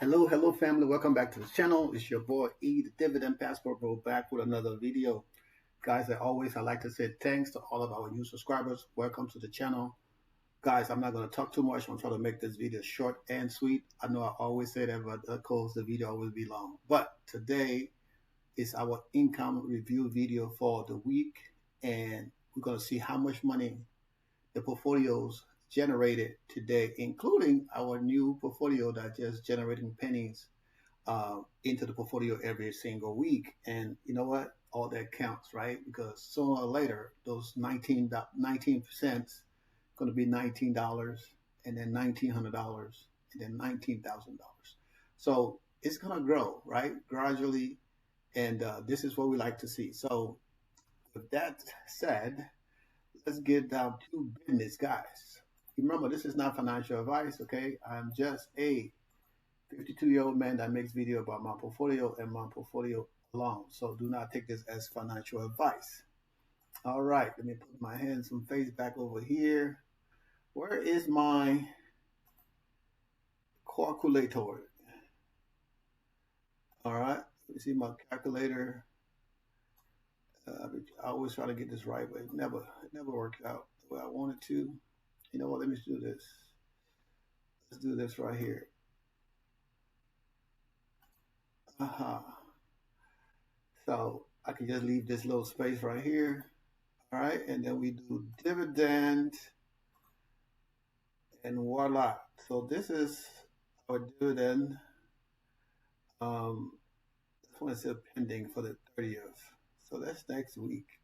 Hello, family. Welcome back to the channel. It's your boy E, the Dividend Passport Bro, back with another video. Guys, I like to say thanks to all of our new subscribers. Welcome to the channel. Guys, I'm not going to talk too much. I'm trying to make this video short and sweet. I know I always say that, but of course, the video always be long. But today is our income review video for the week, and we're going to see how much money the portfolios generated today, including our new portfolio that just generating pennies into the portfolio every single week. And you know what? All that counts, right? Because sooner or later, those 19% going to be $19, and then $1,900, and then $19,000. So it's going to grow, right? Gradually. And this is what we like to see. So with that said, let's get down to business, guys. Remember, this is not financial advice, okay? I'm just a 52-year-old man that makes video about my portfolio and my portfolio alone. So do not take this as financial advice. All right, let me put my hands and face back over here. Where is my calculator? All right, you see my calculator. I always try to get this right, but it never works out the way I want it to. You know what? Let me do this. Let's do this right here. So I can just leave this little space right here. All right, and then we do dividend, and voila. So this is our dividend. This one is still pending for the 30th. So that's next week.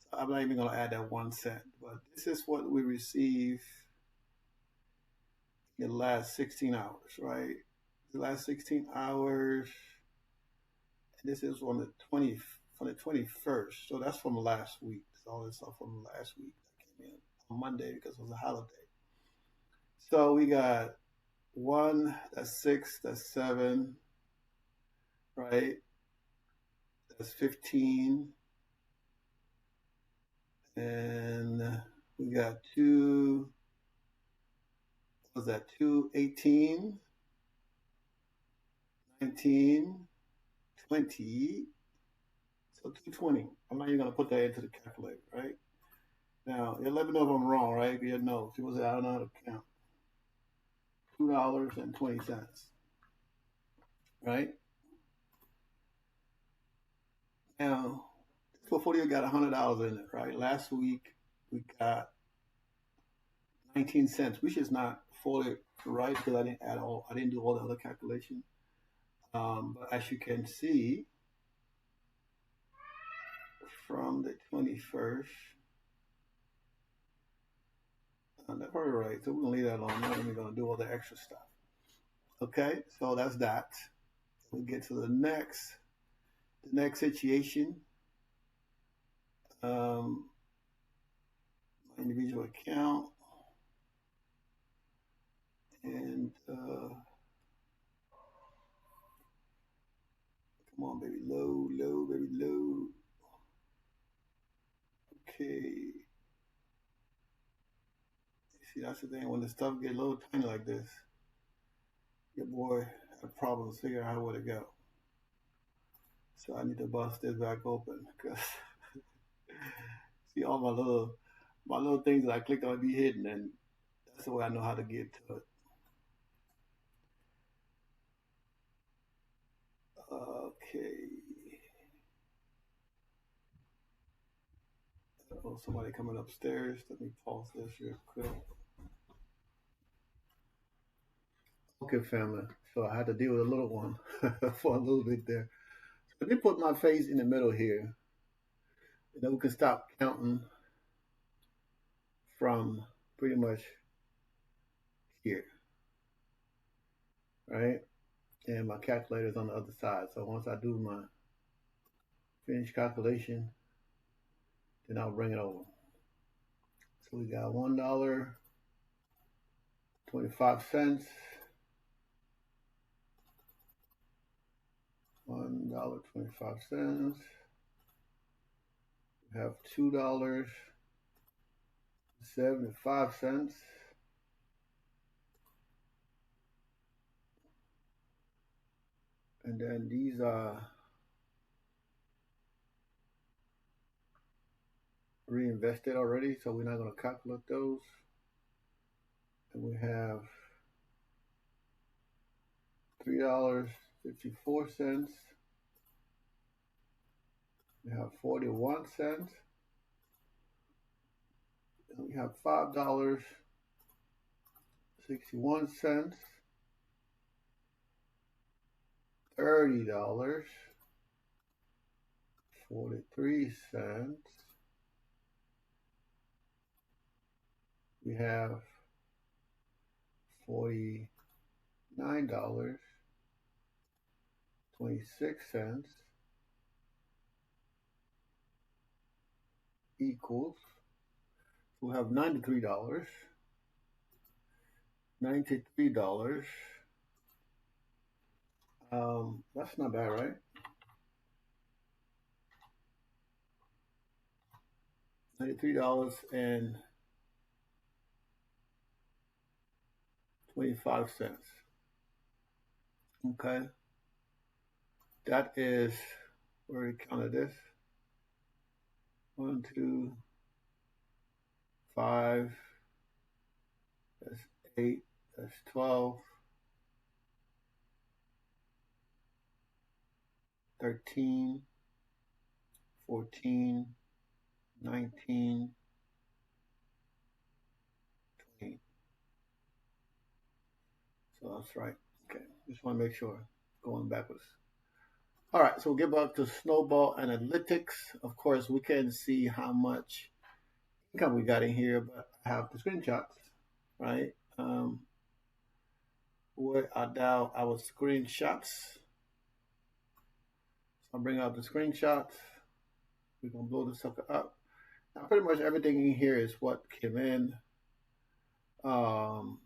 So I'm not even gonna add that 1 cent, but this is what we receive in the last 16 hours, right? The last 16 hours. And this is on the 21st. So that's from last week. So all this stuff from last week that came in on Monday because it was a holiday. So we got 1, that's 6, that's 7, right? That's 15. And we got 2, what was that? 2, 18, 19, 20. So 220. I'm not even going to put that into the calculator, right? Now, you let me know if I'm wrong, right? You know, people say, I don't know how to count. $2.20, right? Now, this portfolio got $100 in it, right? Last week we got 19 cents, which is not fully right because I didn't do all the other calculations. But as you can see, from the 21st, that's probably right. So we're gonna leave that alone. Now we're gonna do all the extra stuff. Okay, so that's that. We get to the next situation. My individual account, and come on, baby, low, baby, low. Okay. See, that's the thing. When the stuff get a little tiny like this, your boy had problems figuring out where to go. So I need to bust this back open because see all my little things that I clicked on be hidden, and that's the way I know how to get to it. Okay. Oh, somebody coming upstairs. Let me pause this real quick. Okay, family. So I had to deal with a little one for a little bit there. So let me put my face in the middle here. And then we can stop counting from pretty much here. Right? And my calculator is on the other side. So once I do my finished calculation, then I'll bring it over. So we got $1.25. $1.25. We have $2.75. And then these are reinvested already, so we're not going to calculate those. And we have $3.54. We have 41 cents. And we have $5.61. $30.43. We have $49.26 equals. We have $93. $93. That's not bad, right? $93.25. Okay. That is where we counted this. 1, 2, 5. That's 8. That's 12. 13. 14. 19. 20. So that's right. Okay. Just want to make sure. Going backwards. All right. So we'll get back to Snowball Analytics. Of course, we can see how much income we got in here, but I have the screenshots, right? Where are now our screenshots? So I'll bring out the screenshots. We're gonna blow this sucker up. Now, pretty much everything in here is what came in for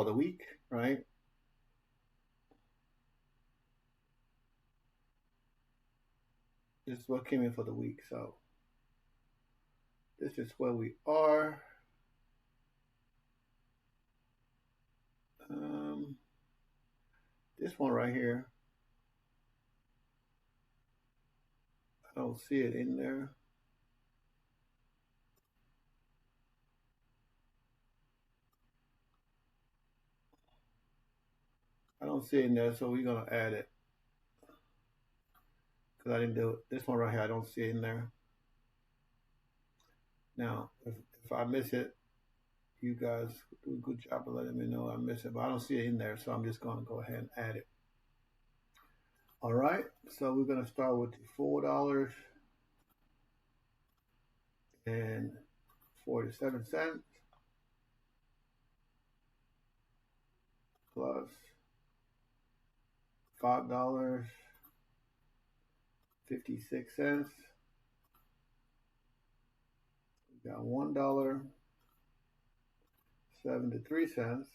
the week, right? This is what came in for the week. So this is where we are. This one right here, I don't see it in there. I don't see it in there, so we're gonna add it. Because I didn't do it. This one right here, I don't see it in there. Now, if I miss it, you guys do a good job of letting me know I miss it, but I don't see it in there, so I'm just gonna go ahead and add it. All right, so we're gonna start with the $4.47 plus $5.56. We got $1.73.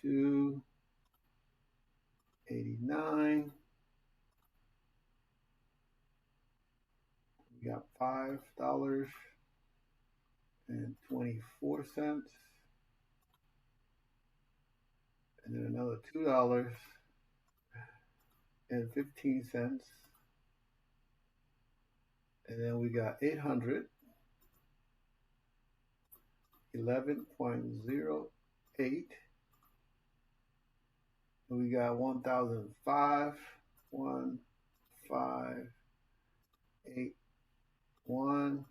$2.89. We got $5.24. And then another $2.15. And then we got 811.08. And we got 1,005. 1,581.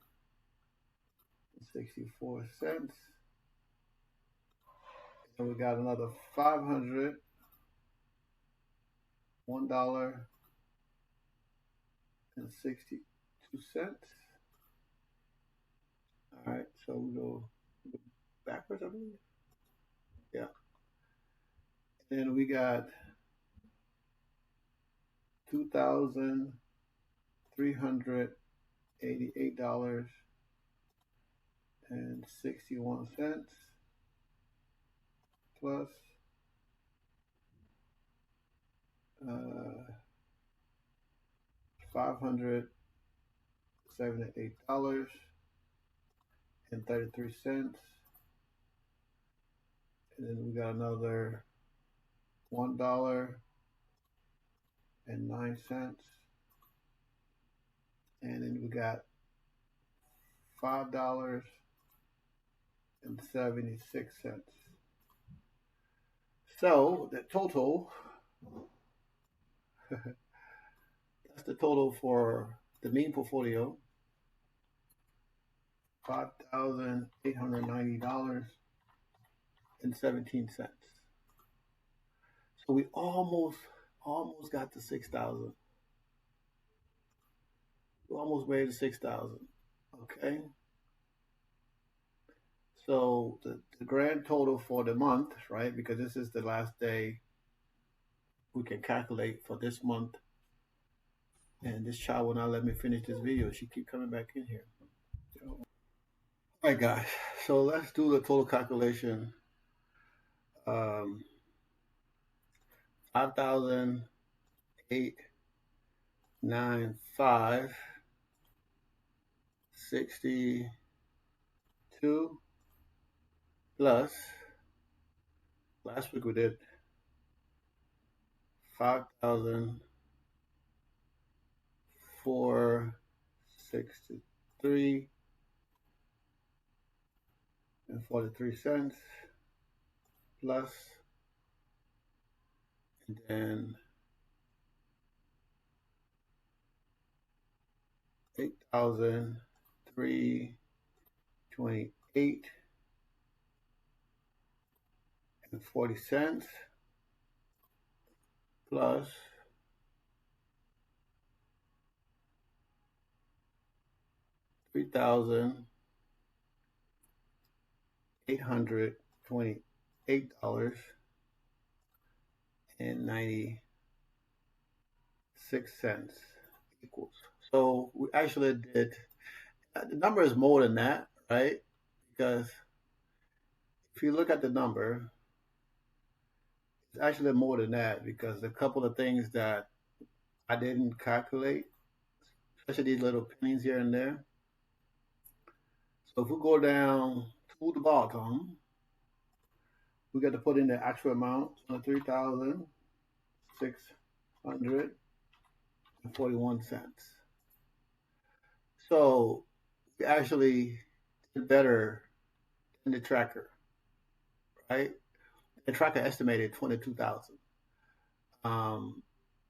64 cents. And we got another 500. $1.62. All right, so we go backwards, I believe. Yeah. And we got $2,388.61 plus $578.33. And then we got another $1.09, and then we got $5.76. So the total, that's the total for the main portfolio, $5,890.17. So we almost got to 6,000. We almost made it 6,000. Okay. So the grand total for the month, right? Because this is the last day we can calculate for this month. And this child will not let me finish this video. She keep coming back in here. All right, guys. So let's do the total calculation. 5,895.62 plus last week we did 5,463 and 43 cents plus, and then 8,328 and 40 cents plus 3,828.96 equals. So we actually did, the number is more than that, right? Because if you look at the number, it's actually more than that, because a couple of things that I didn't calculate, especially these little pennies here and there. So if we go down to the bottom, we got to put in the actual amount of 3,641 cents. So we actually did better than the tracker, right? The tracker estimated 22,000. Now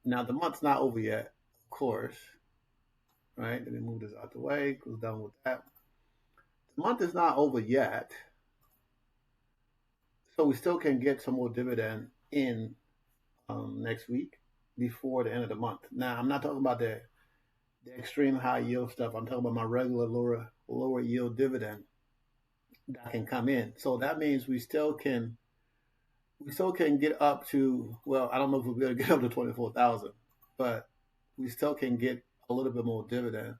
the month's not over yet, of course, right? Let me move this out the way. Goes down with that. The month is not over yet, so we still can get some more dividend in next week before the end of the month. Now I'm not talking about the extreme high yield stuff. I'm talking about my regular lower yield dividend that can come in. So that means we still can get up to, well, I don't know if we'll be able to get up to 24,000, but we still can get a little bit more dividend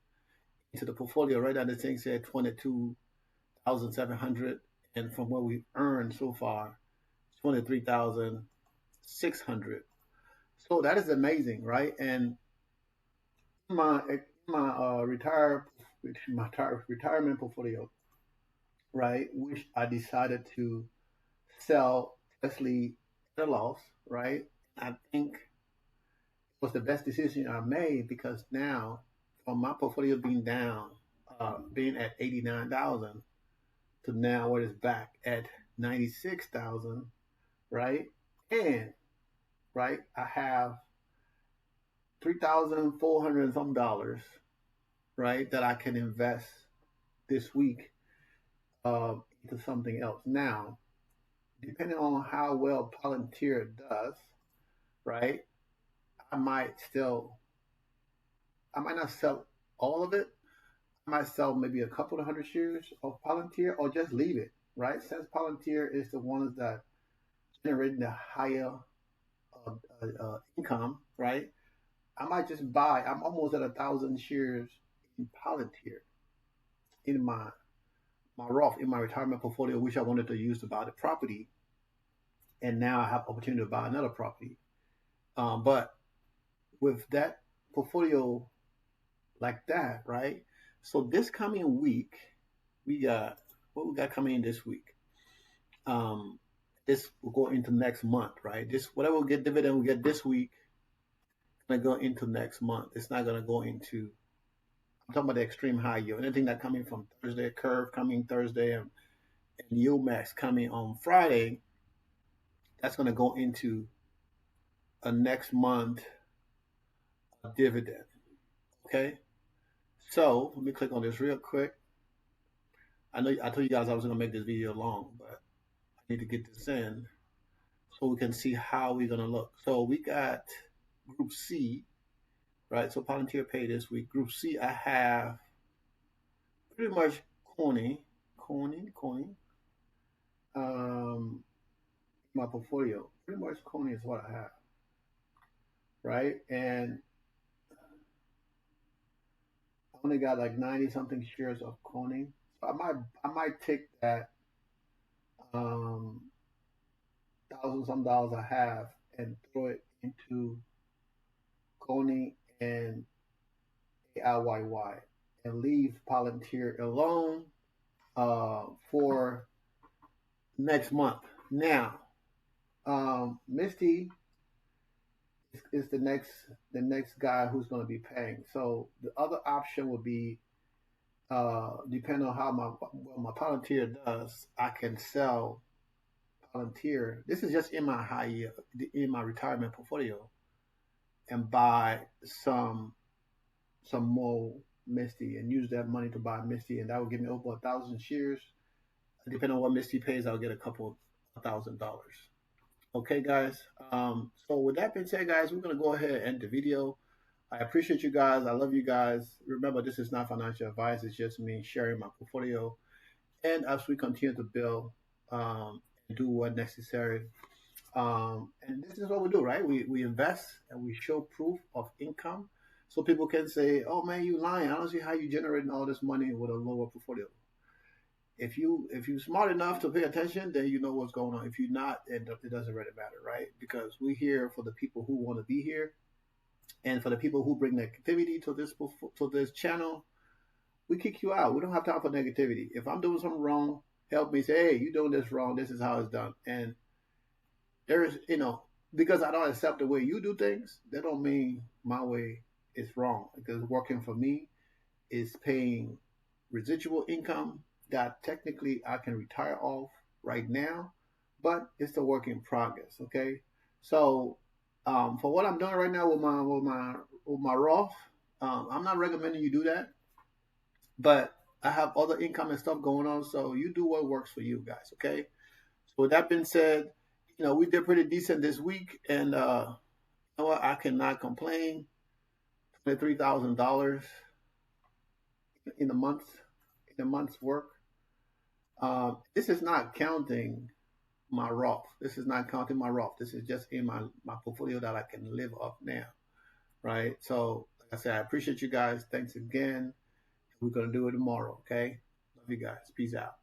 into the portfolio. Right now, the thing said 22,700, and from what we've earned so far, 23,600. So that is amazing, right? And my retirement portfolio, right, which I decided to sell Tesla at a loss, right? I think it was the best decision I made, because now, from my portfolio being down, being at 89,000 to now what is back at 96,000, right? And right, I have 3,400 and some dollars, right, that I can invest this week into something else. Now, depending on how well Palantir does, right, I might not sell all of it. I might sell maybe a couple of hundred shares of Palantir, or just leave it, right? Since Palantir is the ones that generating the higher income, right? I might just buy. I'm almost at 1,000 shares in Palantir in my Roth, in my retirement portfolio, which I wanted to use to buy the property, and now I have opportunity to buy another property. But with that portfolio like that, right? So this coming week, we got what we got coming in this week. This will go into next month, right? This whatever we get dividend we get this week gonna go into next month. It's not gonna go into. I'm talking about the extreme high yield. Anything that coming from Thursday, curve coming Thursday, and yield max coming on Friday. That's gonna go into a next month dividend. Okay. So let me click on this real quick. I know I told you guys I was gonna make this video long, but I need to get this in so we can see how we're gonna look. So we got Group C, right? So Palantir paid this week. Group C, I have pretty much Coney, my portfolio. Pretty much Coney is what I have, right? And I only got like 90 something shares of Coney. So I might take that um thousand some dollars I have and throw it into Coney and AIYY and leave Palantir alone for next month. Now, Misty is the next guy who's going to be paying. So the other option would be, depending on how my Palantir does, I can sell Palantir. This is just in my in my retirement portfolio, and buy some more Misty and use that money to buy Misty, and that will give me over 1,000 shares. Depending on what Misty pays, I'll get a couple of $1,000. Okay, guys. So with that being said, guys, we're gonna go ahead and end the video. I appreciate you guys. I love you guys. Remember, this is not financial advice. It's just me sharing my portfolio, and as we continue to build and do what necessary. And this is what we do, right? We invest and we show proof of income, so people can say, "Oh man, you lying? I don't see how you generating all this money with a lower portfolio." If you're smart enough to pay attention, then you know what's going on. If you're not, it doesn't really matter, right? Because we're here for the people who want to be here, and for the people who bring negativity to this channel. We kick you out. We don't have time for negativity. If I'm doing something wrong, help me say, "Hey, you're doing this wrong. This is how it's done." And there's, because I don't accept the way you do things, that don't mean my way is wrong. Because working for me is paying residual income that technically I can retire off right now, but it's a work in progress. Okay, so for what I'm doing right now with my Roth, I'm not recommending you do that, but I have other income and stuff going on, so you do what works for you guys. Okay, so with that being said, we did pretty decent this week, and you know what? I cannot complain. $23,000 in a month's work. This is not counting my Roth. This is not counting my Roth. This is just in my portfolio that I can live off now, right? So, like I said, I appreciate you guys. Thanks again. We're going to do it tomorrow, okay? Love you guys. Peace out.